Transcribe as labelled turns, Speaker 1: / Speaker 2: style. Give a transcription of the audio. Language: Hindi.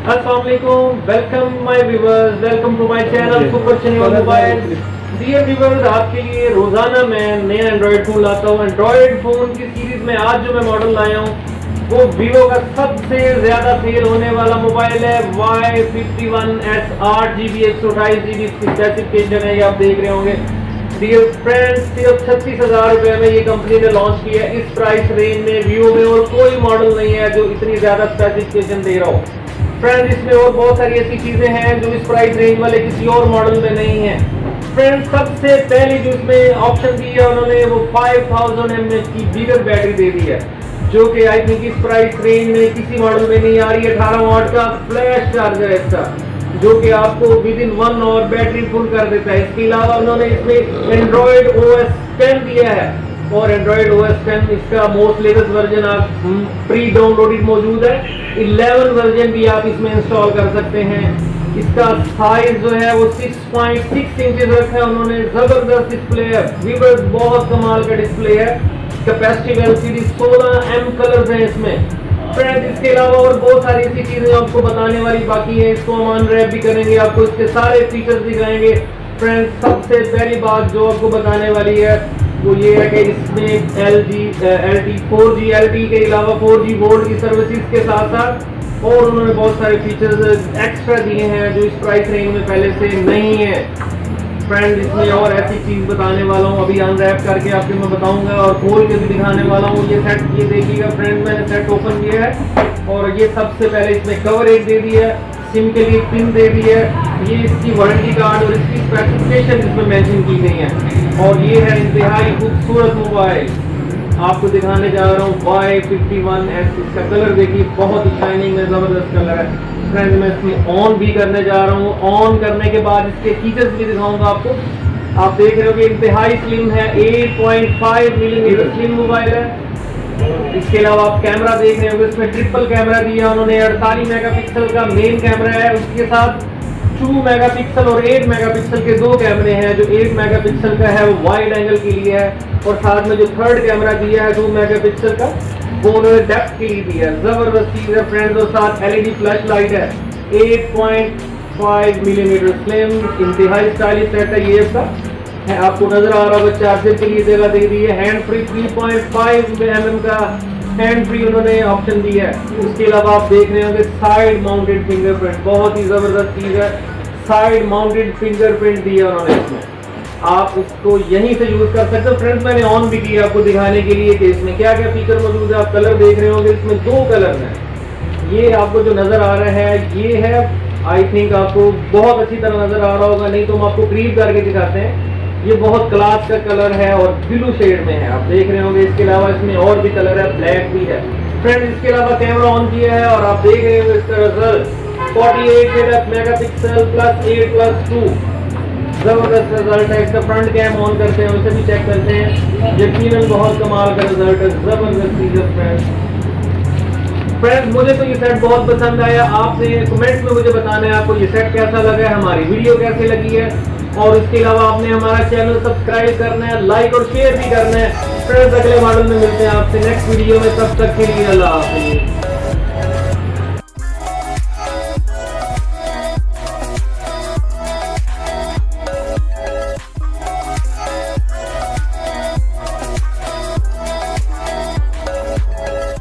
Speaker 1: अस्सलामुअलैकुम, welcome my viewers, welcome to my channel super channel mobile. Dear viewers, आपके लिए रोजाना मैं नया एंड्रॉइड फोन लाता हूँ। एंड्रॉइड फोन की सीरीज में आज जो मैं मॉडल लाया हूँ वो वीवो का सबसे ज्यादा सेल होने वाला मोबाइल है Y51s 8GB 128GB इसकी स्पेसिफिकेशन है, ये आप देख रहे होंगे। डियर फ्रेंड्स, सिर्फ 36,000 रुपए में ये कंपनी ने लॉन्च किया है। इस प्राइस रेंज में वीवो में और कोई मॉडल नहीं है जो इतनी ज्यादा स्पेसिफिकेशन दे रहा हो। फ्रेंड्स, इसमें और बहुत सारी ऐसी चीजें हैं जो इस प्राइस रेंज वाले किसी और मॉडल में नहीं है। फ्रेंड्स, सबसे पहली जो इसमें ऑप्शन दी है उन्होंने वो 5000 mAh की बिगर बैटरी दे दी है, जो कि आई थिंक इस प्राइस रेंज में किसी मॉडल में नहीं आ रही है। 18 वाट का फ्लैश चार्जर है इसका, जो कि आपको with in 1 our battery full कर देता है। इसके अलावा उन्होंने इसमें एंड्रॉइड OS 10 दिया है और एंड्रॉइड OS 10 इसका मोस्ट लेटेस्ट वर्जन आप प्री डाउनलोडेड मौजूद है। 11 वर्जन भी आप इसमें इंस्टॉल कर सकते हैं। इसका साइज जो है वो 6.6 इंचेस रखा है उन्होंने। जबरदस्त डिस्प्ले है, वीवर बहुत कमाल का डिस्प्ले है। कैपेसिटिव LCD 16M कलर्स हैं इसमें। फ्रेंड्स, इसके अलावा और बहुत सारी ऐसी चीजें आपको बताने वाली बाकी है। इसको हम अनरैप भी करेंगे, आपको इसके सारे फीचर्स दिखाएंगे। फ्रेंड्स, सबसे पहली बात जो आपको बताने वाली है वो ये है कि इसमें LTE 4G LTE के अलावा 4G वोल्ट की सर्विसेज के साथ साथ और उन्होंने बहुत सारे फीचर्स एक्स्ट्रा दिए हैं जो इस प्राइस रेंज में पहले से नहीं है। फ्रेंड, इसमें और ऐसी चीज बताने वाला हूँ, अभी अनरैप करके आपको मैं बताऊंगा और खोल के भी दिखाने वाला हूँ। ये सेट, ये देखिएगा फ्रेंड, मैंने सेट ओपन किया है और ये सबसे पहले इसमें कवरेज दे दी है, सिम के लिए पिन दे दी है, ये इसकी वारंटी कार्ड और इसकी स्पेसिफिकेशन इसमें मेंशन की गई है। और ये है इंतहाई खूबसूरत मोबाइल, आपको दिखाने जा रहा हूँ Y51s। इसका कलर देखिए, बहुत ही शाइनिंग में जबरदस्त कलर है। फ्रेंड्स, मैं इसमें ऑन भी करने जा रहा हूँ। ऑन करने के बाद इसके फीचर्स भी दिखाऊंगा आपको। आप देख रहे हो कि इंतहाई स्लिम है, 8.5 मिलीमीटर स्लिम मोबाइल है। इसके अलावा आप कैमरा देख रहे होंगे, इसमें ट्रिपल कैमरा दिया उन्होंने। 48 मेगापिक्सल का मेन कैमरा है, उसके साथ 2 मेगापिक्सल और 8 मेगापिक्सल के दो कैमरे हैं। जो 8 मेगापिक्सल का है वो वाइड एंगल के लिए है और साथ में जो थर्ड कैमरा दिया है 2 मेगापिक्सल का वो उन्होंने डेप्थ के लिए दिया है। जबरदस्त चीज है फ्रेंड्स। और साथ LED फ्लैश लाइट है, 8.5 मिलीमीटर स्लिम, इंतहाई स्टाइलिश सेट है। ये इसका है, आपको नजर आ रहा होगा। चार्जर के लिए जगह दे दी है। हैंड फ्री 3.5 mm का हैंड फ्री उन्होंने ऑप्शन दिया है। उसके अलावा आप देख रहे होंगे साइड माउंटेड फिंगरप्रिंट, बहुत ही जबरदस्त चीज है। साइड माउंटेड फिंगरप्रिंट दिया उन्होंने इसमें, आप इसको यहीं से यूज कर सकते हो। फ्रेंड्स, मैंने ऑन भी किया आपको दिखाने के लिए कि इसमें क्या क्या फीचर मौजूद है। आप कलर देख रहे होंगे, इसमें 2 कलर हैं। ये आपको जो नजर आ रहा है ये है, आई थिंक आपको बहुत अच्छी तरह नजर आ रहा होगा, नहीं तो हम आपको क्रीप करके दिखाते हैं। ये बहुत क्लास का कलर है और ब्लू शेड में है, आप देख रहे होंगे। इसके अलावा इसमें और भी कलर है, ब्लैक भी है। फ्रेंड्स, इसके अलावा कैमरा ऑन किया है और आप देख रहे होंगे इसका रिजल्ट 48 मेगापिक्सल प्लस 8+2, जबरदस्त रिजल्ट है। इसका फ्रंट कैम ऑन करते हैं, उसे भी चेक करते हैं। यकीनन बहुत कमाल का रिजल्ट है, जबरदस्त चीज है फ्रेंड्स। मुझे तो ये सेट बहुत पसंद आया। आपने कमेंट्स में मुझे बताना है आपको ये सेट कैसा लगा है, हमारी वीडियो कैसी लगी है। और इसके अलावा आपने हमारा चैनल सब्सक्राइब करना है, लाइक और शेयर भी करना है। फ्रेंड्स, अगले मॉडल में मिलते हैं आपसे नेक्स्ट वीडियो में, तब तक के लिए अल्लाह हाफिज़।